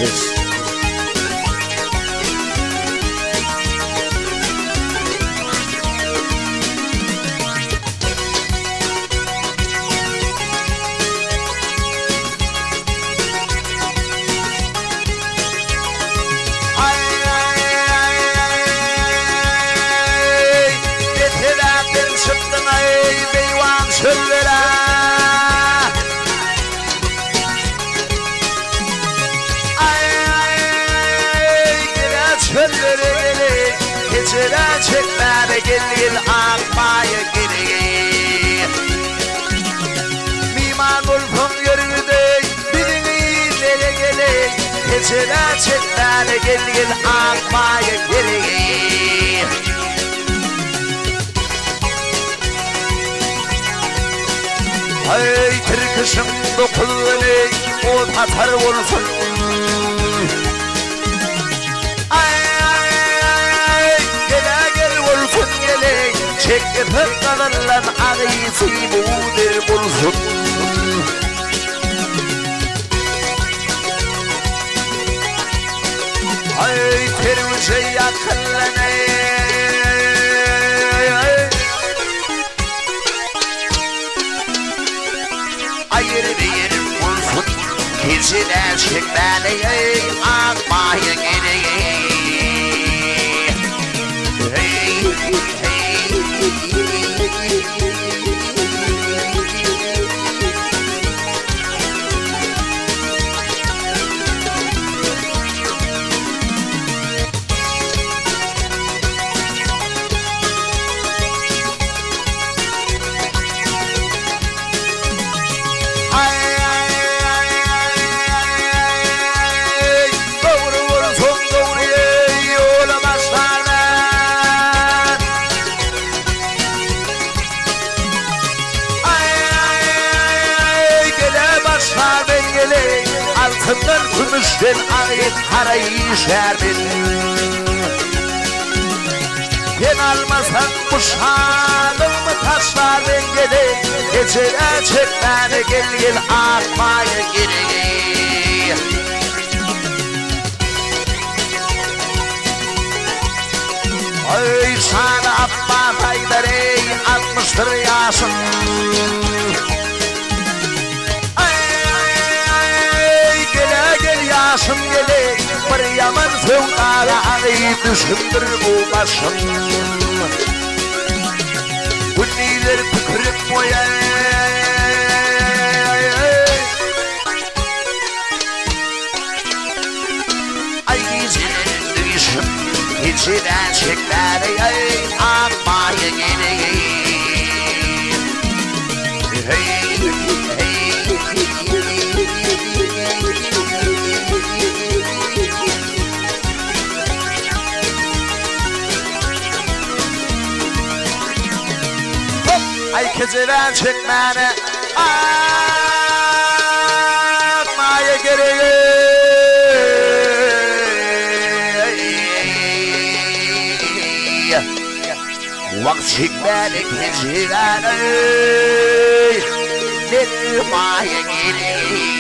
Yes. Çekmene gelin akmaya gelin Miman olsun yürüdü bilin ele gelin Gecene çekmene gelin akmaya gelin Hey Türk'üşüm dokulunu o tatar olsun Çekip kalırlan ağıysı budur bulsun Ay tervice yakınlanay Ayrı bir bulsun Kizine çekmeli akmaya geleyim Altından gümüşten ait harayı şerbin Ben almasam bu şalımı taşlar dengeli Gecene çekmene gelin akmaya gelin Ay sana Abbas Haydar'ı 60'tır yaşın Yaşım gele bir yaman sevdara ağayı düşündür bu başım Bu neler tükürüp boya Ay senin düşüm içine çekleri akmaya geleyim Ay kızıran çekmene akmaya geleyim Vakt çekmene kızıran akmaya geleyim